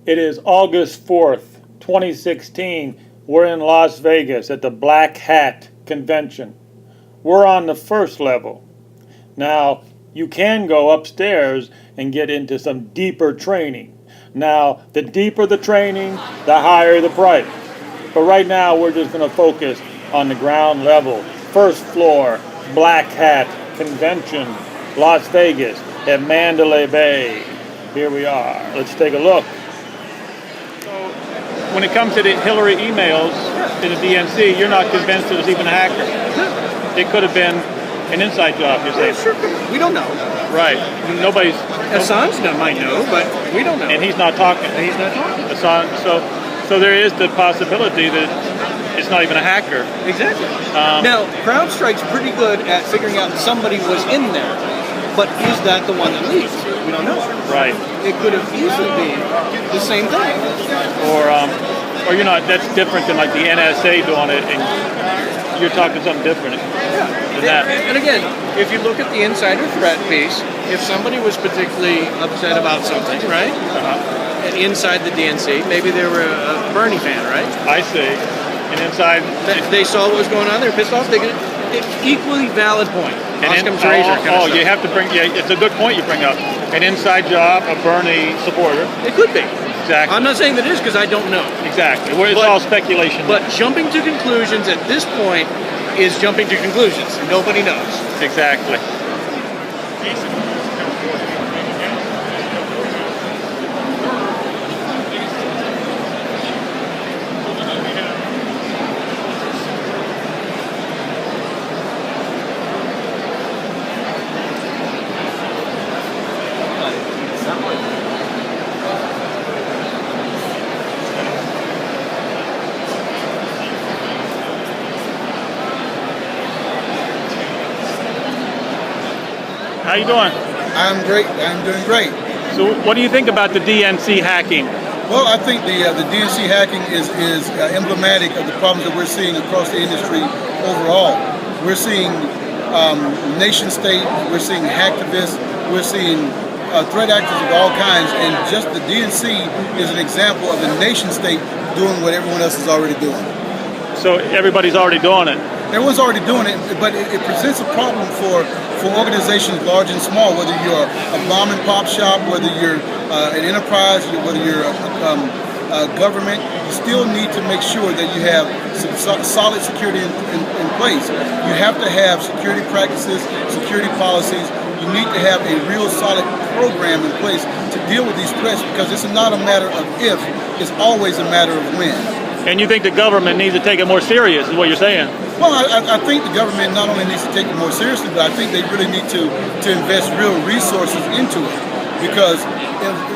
It is August 4th, 2016. We're in Las Vegas at the Black Hat Convention. We're on the first level. Now, you can go upstairs and get into some deeper training. Now, the deeper the training, the higher the price. But right now, we're just going to focus on the ground level. First floor, Black Hat Convention, Las Vegas at Mandalay Bay. Here we are. Let's take a look. So, when it comes to the Hillary emails in the DNC, you're not convinced it was even a hacker. It could have been an inside job, you're saying? Sure. We don't know. Right. Nobody's... Assange might know, but we don't know. And he's not talking. Assange, so there is the possibility that it's not even a hacker. Exactly. Now, CrowdStrike's pretty good at figuring out somebody was in there, but is that the one that leaked? We don't know. Right. It could have easily been the same thing. Or you're not, that's different than like the NSA doing it, and you're talking something different. Yeah. And again, if you look at the insider threat piece, if somebody was particularly upset about something, right? And inside the DNC, maybe they were a Bernie fan, right? I see. And inside... They saw what was going on, they were pissed off, they could... Equally valid point. You have to bring... Yeah, it's a good point you bring up. An inside job, a Bernie supporter. It could be. Exactly. I'm not saying that it is because I don't know. Exactly. It's all speculation. But jumping to conclusions at this point is jumping to conclusions. Nobody knows. Exactly. How you doing? I'm great. I'm doing great. So, what do you think about the DNC hacking? Well, I think the DNC hacking is emblematic of the problems that we're seeing across the industry overall. We're seeing nation state. We're seeing hacktivists. We're seeing threat actors of all kinds, and just the DNC is an example of the nation state doing what everyone else is already doing. So everybody's already doing it. Everyone's already doing it, but it presents a problem for organizations large and small, whether you're a mom and pop shop, whether you're an enterprise, whether you're a government, you still need to make sure that you have some solid security in place. You have to have security practices, security policies. You need to have a real solid program in place to deal with these threats, because it's not a matter of if, it's always a matter of when. And you think the government needs to take it more serious, is what you're saying? Well, I think the government not only needs to take it more seriously, but I think they really need to invest real resources into it, because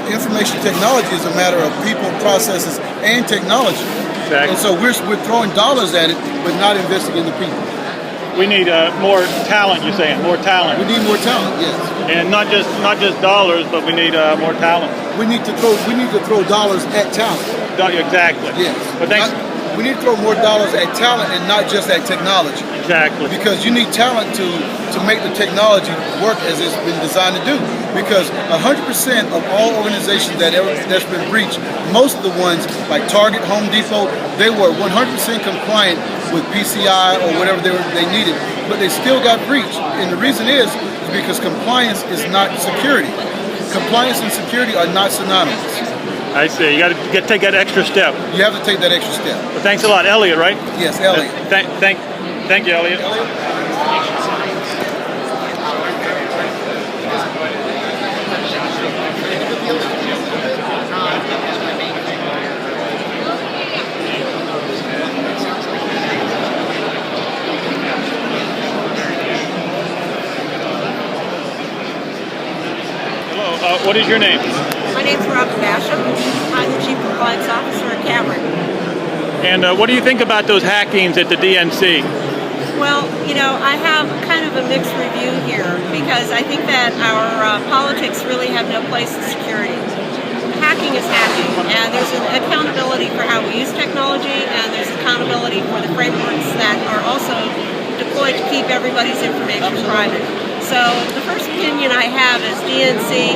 information technology is a matter of people, processes, and technology. Exactly. And so we're throwing dollars at it, but not investing in the people. We need more talent. You're saying more talent. We need more talent, yes. And not just dollars, but we need more talent. We need to throw dollars at talent. Exactly. Yes. But thanks. We need to throw more dollars at talent and not just at technology. Exactly. Because you need talent to make the technology work as it's been designed to do. Because 100% of all organizations that's been breached, most of the ones like Target, Home Depot, they were 100% compliant with PCI or whatever they needed, but they still got breached. And the reason is because compliance is not security. Compliance and security are not synonymous. I see. You got to take that extra step. You have to take that extra step. Well, thanks a lot, Elliot. Right? Yes, Elliot. Thank you, Elliot. Hello. What is your name? My name's Robin Basham. I'm the Chief Compliance Officer at Cameron. And what do you think about those hackings at the DNC? Well, I have kind of a mixed review here, because I think that our politics really have no place in security. Hacking is hacking, and there's an accountability for how we use technology, and there's accountability for the frameworks that are also deployed to keep everybody's information private. So the first opinion I have is DNC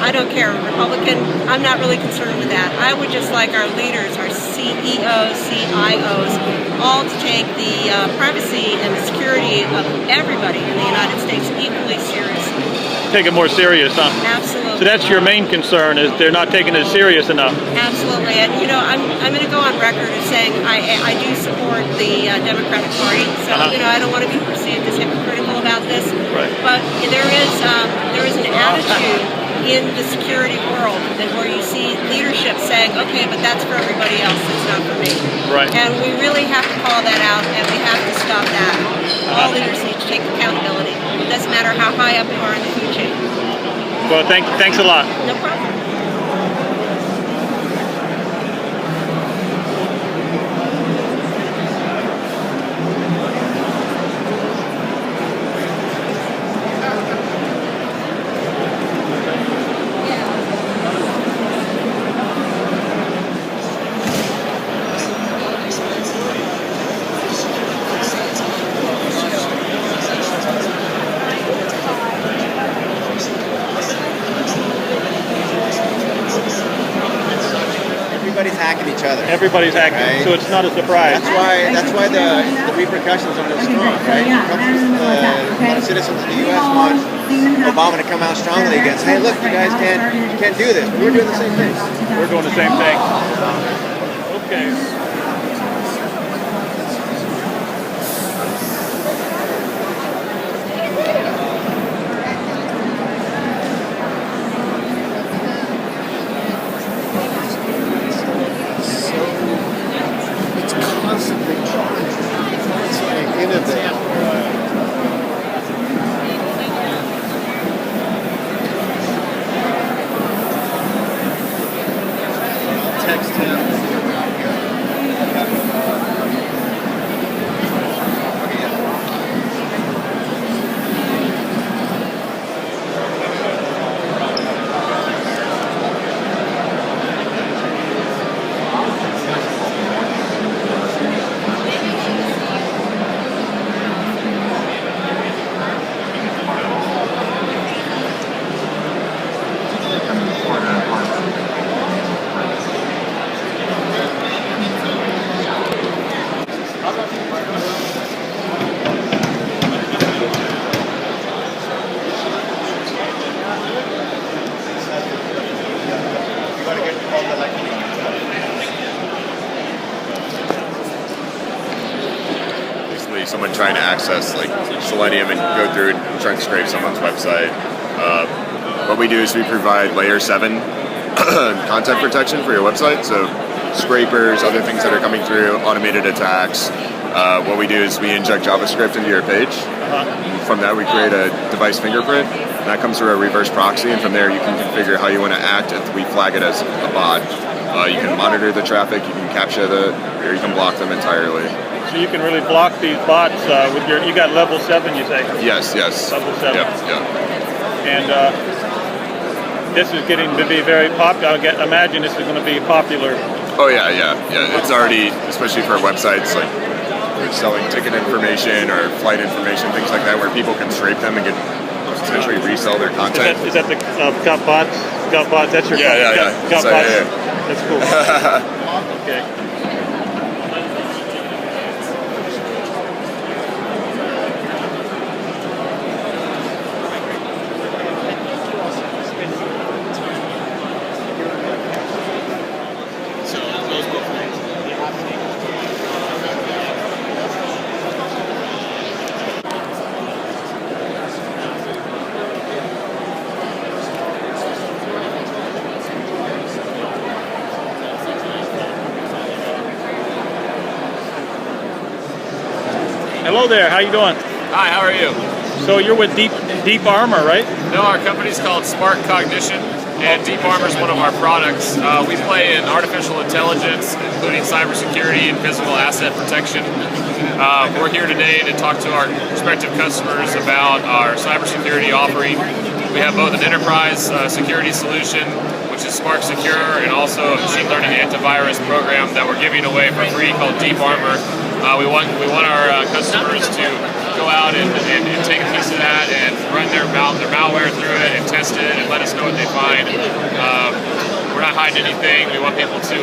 I don't care, Republican, I'm not really concerned with that. I would just like our leaders, our CEOs, CIOs, all to take the privacy and the security of everybody in the United States equally seriously. Take it more serious, huh? Absolutely. So that's your main concern, is they're not taking it serious enough. Absolutely, and I'm going to go on record as saying I do support the Democratic Party, so I don't want to be perceived as hypocritical about this. Right. But there is an attitude in the security world that where you see leadership saying, okay, but that's for everybody else, it's not for me. Right. And we really have to call that out, and we have to stop that. All leaders need to take accountability. It doesn't matter how high up you are in the food chain. Well, thanks a lot. No problem. Everybody's hacking each other. Everybody's acting, Right. so it's not a surprise. That's why the repercussions are so strong, right? A lot of citizens in the U.S. want Obama to come out strongly against. Hey, look, you guys can't do this. But we're doing the same thing. We're doing the same thing. Okay. It's constantly trying. It's like innovative. Text him. Basically, someone trying to access like Selenium and go through and try and scrape someone's website. What we do is we provide layer 7 content protection for your website. So scrapers, other things that are coming through, automated attacks. What we do is we inject JavaScript into your page. From that, we create a device fingerprint. And that comes through a reverse proxy, and from there you can configure how you want to act if we flag it as a bot. You can monitor the traffic, you can capture or you can block them entirely. So you can really block these bots with you got level 7, you say? Yes. Level 7. Yep. And this is getting to be very popular. Imagine this is going to be popular. Oh yeah. It's already, especially for websites like we're selling ticket information or flight information, things like that, where people can scrape them and potentially resell their content. Is that the Got Bots? Got Bots? That's your Yeah. Got So, Bots. yeah. That's cool. Okay. Hello there. How you doing? Hi, how are you? So you're with Deep Armor, right? No, our company's called Spark Cognition, and Deep Armor is one of our products. We play in artificial intelligence, including cybersecurity and physical asset protection. We're here today to talk to our prospective customers about our cybersecurity offering. We have both an enterprise security solution, which is Spark Secure, and also a machine learning antivirus program that we're giving away for free called Deep Armor. We want our customers to go out and take a piece of that and run their malware through it and test it and let us know what they find. We're not hiding anything. We want people to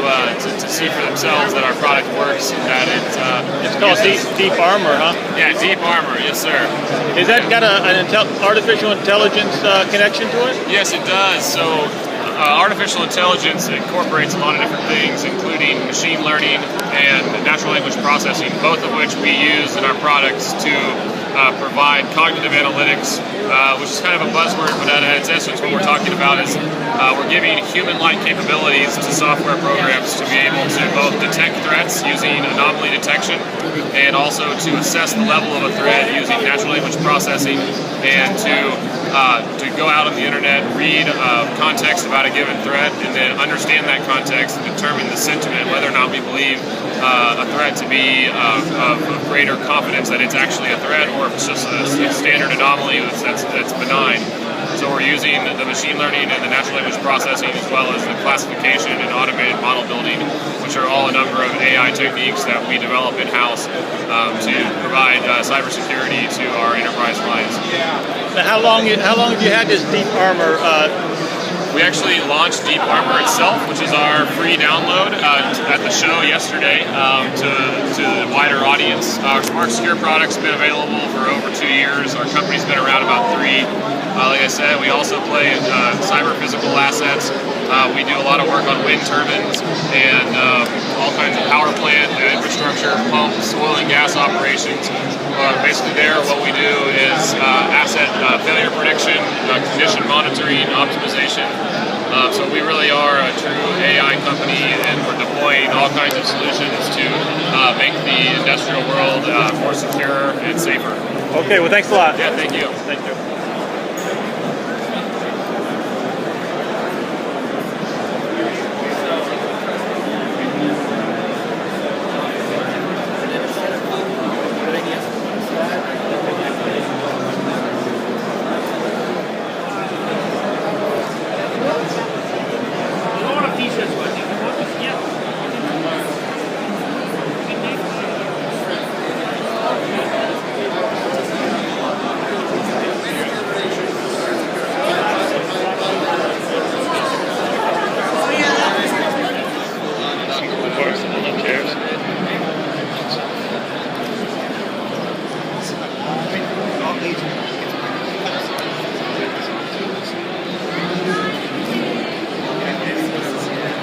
see for themselves that our product works. That It's called Deep Armor, huh? Yeah, Deep Armor. Yes, sir. Is that got an artificial intelligence connection to it? Yes, it does. So artificial intelligence incorporates a lot of different things, including machine learning and natural language processing, both of which we use in our products to provide cognitive analytics, which is kind of a buzzword, but at its essence what we're talking about is we're giving human-like capabilities to software programs to be able to both detect threats using anomaly detection and also to assess the level of a threat using natural language processing, and to go out on the internet, read context about a given threat, and then understand that context and determine the sentiment, whether or not we believe a threat to be of greater confidence that it's actually a threat, or if it's just a standard anomaly that's benign. So we're using the machine learning and the natural language processing, as well as the classification and automated model building, which are all a number of AI techniques that we develop in-house to provide cybersecurity to our enterprise clients. Now, how long have you had this Deep Armor? We actually launched Deep Armor itself, which is our free download at the show yesterday to the wider audience. Our Smart Secure product's been available for over 2 years. Our company's been around about 3. Like I said, we also play in cyber physical assets. We do a lot of work on wind turbines and all kinds of power plant infrastructure, pumps, oil and gas operations. Basically there, what we do is asset failure prediction, condition monitoring, optimization. So we really are a true AI company, and we're deploying all kinds of solutions to make the industrial world more secure and safer. Okay, well, thanks a lot. Yeah, thank you. Thank you.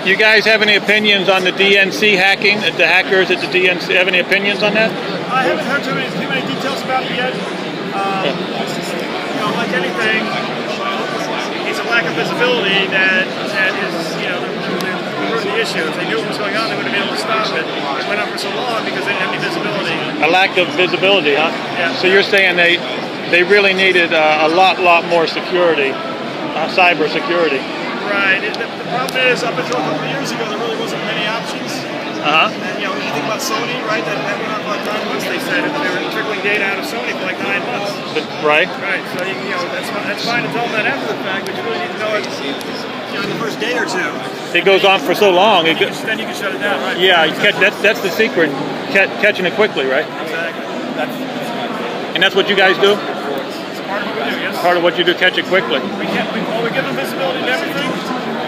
You guys have any opinions on the DNC hacking? The hackers at the DNC have any opinions on that? I haven't heard too many details about it yet. Like anything, it's a lack of visibility that is, the issue. If they knew what was going on, they would have been able to stop it. It went on for so long because they didn't have any visibility. A lack of visibility, huh? Yeah. So you're saying they really needed a lot more security, cyber security. Right. The problem is, up until a couple of years ago, there really wasn't many options. Uh-huh. And when you think about Sony, right, that went on for like 9 months. They said they were trickling data out of Sony for like 9 months. Right. Right. So that's fine to tell them that after the fact, but you really need to know it, in the first day or two. It goes on for so long. Then you can shut it down, right? Yeah, that's the secret, catching it quickly, right? Exactly. And that's what you guys do? It's part of what we do, yes. Part of what you do, catch it quickly. We give them visibility to everything,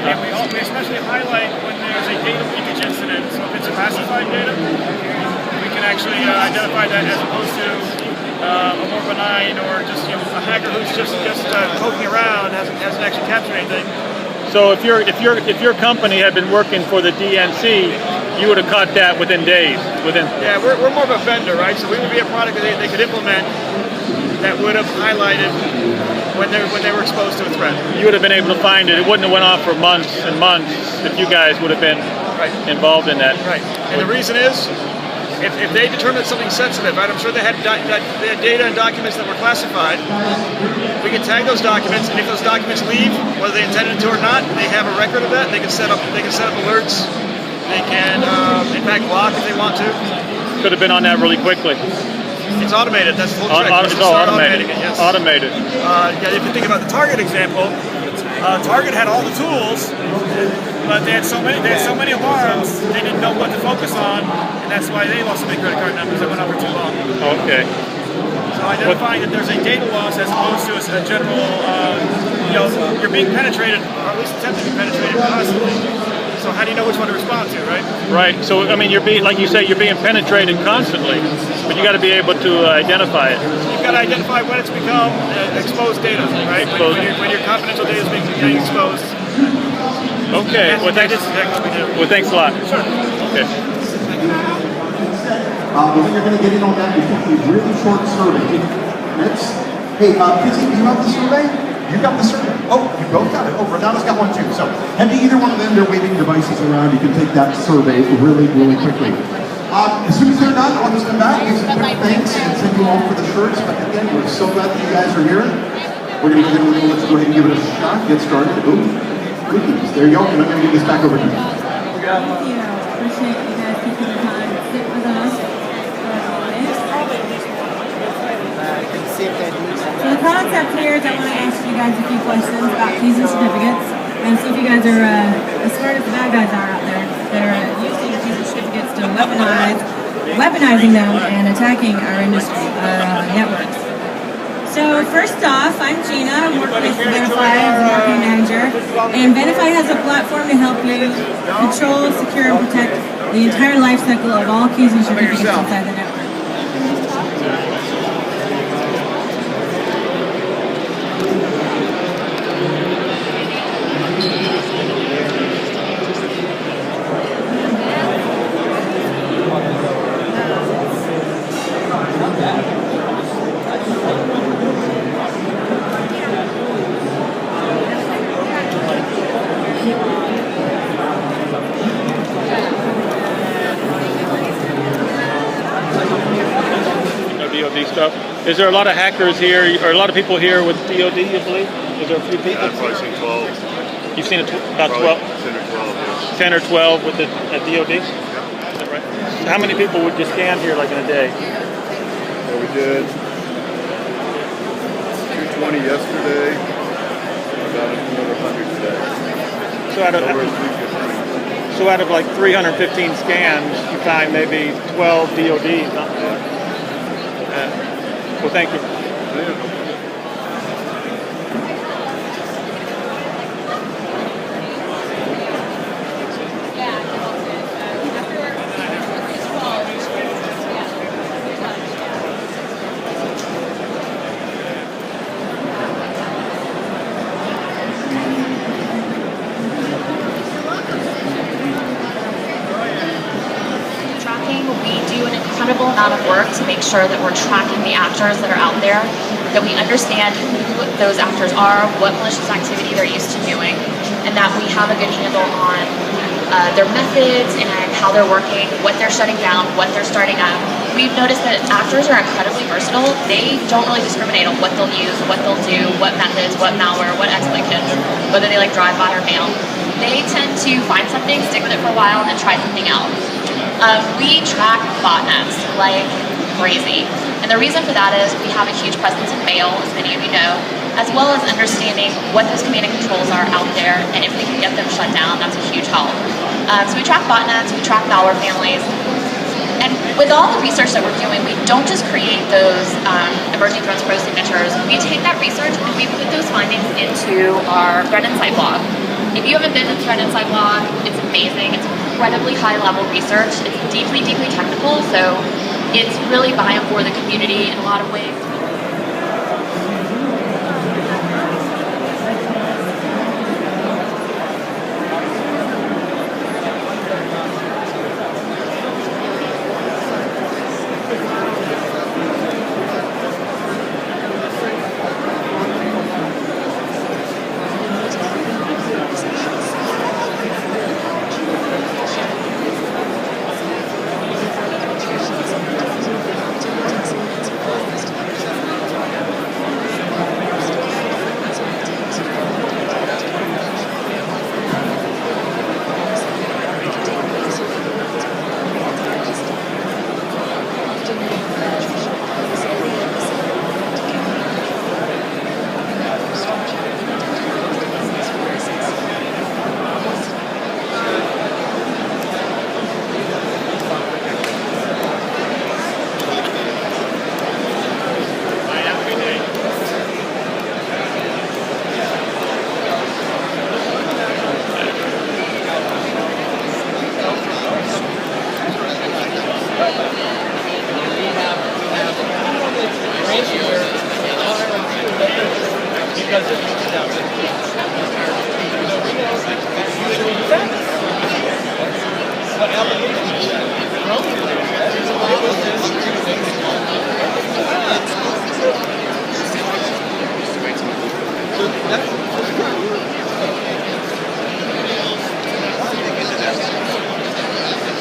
and we especially highlight when there's a data leakage incident. So if it's a classified data, we can actually identify that as opposed to a more benign or just a hacker who's just poking around hasn't actually captured anything. So if your company had been working for the DNC, you would have caught that within days. Yeah, we're more of a vendor, right? So we would be a product that they could implement that would have highlighted when they were exposed to a threat. You would have been able to find it. It wouldn't have went on for months and months if you guys would have been involved in that. Right. And the reason is, if they determined something sensitive, right? I'm sure they had data and documents that were classified. We can tag those documents, and if those documents leave, whether they intended to or not, they have a record of that. They can set up alerts. They can, in fact, block if they want to. Could have been on that really quickly. It's automated. That's the whole trick. It's all automated. Yes. Automated. If you think about the Target example, Target had all the tools, but they had so many alarms, they didn't know what to focus on, and that's why they lost so many credit card numbers that went on for too long. Okay. So So identifying that there's a data loss as opposed to a general, you're being penetrated, or at least attempting to be penetrated constantly. So how do you know which one to respond to, right? Right. So I mean, you're being, like you say, you're being penetrated constantly, but you got to be able to identify it. You've got to identify when it's become exposed data, right? When your confidential data is being exposed. Okay. Well, thanks. Well, thanks a lot. Sure. Okay. The way you're going to get in on that is a really short survey. Next. Hey, Kizzy, do you have the survey? You got the survey. Oh, you both got it. Oh, Renata's got one too. So head to either one of them. They're waving devices around. You can take that survey really, really quickly. As soon as they're done, I'll just come back, give some quick thanks, and send you all for the shirts. But again, we're so glad that you guys are here. We're going to let's go ahead and give it a shot. Get started. Ooh, cookies. There you go. And I'm going to give this back over to you. Thank you. Appreciate you guys taking the time to sit with us. So the concept here is I want to ask you guys a few questions about keys and certificates, and see if you guys are as smart as the bad guys are out there that are using keys and certificates to weaponizing them and attacking our industry, our networks. So first off, I'm Gina. I work with Verify as a marketing manager, and Verify has a platform to help you control, secure, and protect the entire life cycle of all keys and certificates inside the network. DoD stuff. Is there a lot of hackers here, or a lot of people here with DoD, you believe? Is there a few people? I've probably seen 12. You've seen about 12? 10 or 12, yes. 10 or 12 with at DoD? Is that right? How many people would you scan here like in a day? Well, we did 220 yesterday, about another 100 today. So out of like 315 scans, you find maybe 12 DoDs. Well, thank you. We do an incredible amount of work to make sure that we're tracking the actors that are out there, that we understand who those actors are, what malicious activity they're used to doing, and that we have a good handle on their methods and how they're working, what they're shutting down, what they're starting up. We've noticed that actors are incredibly versatile. They don't really discriminate on what they'll use, what they'll do, what methods, what malware, what exploit kits, whether they like drive-by or mail. They tend to find something, stick with it for a while, and then try something else. We track botnets like crazy. And the reason for that is we have a huge presence in mail, as many of you know, as well as understanding what those command and controls are out there, and if we can get them shut down, that's a huge help. So we track botnets, we track malware families, and with all the research that we're doing, we don't just create those emerging threats pro signatures. We take that research and we put those findings into our Threat Insight blog. If you haven't been to the Threat Insight blog, it's amazing. It's incredibly high-level research. It's deeply, deeply technical, so it's really by and for the community in a lot of ways. Because it's what applications so that's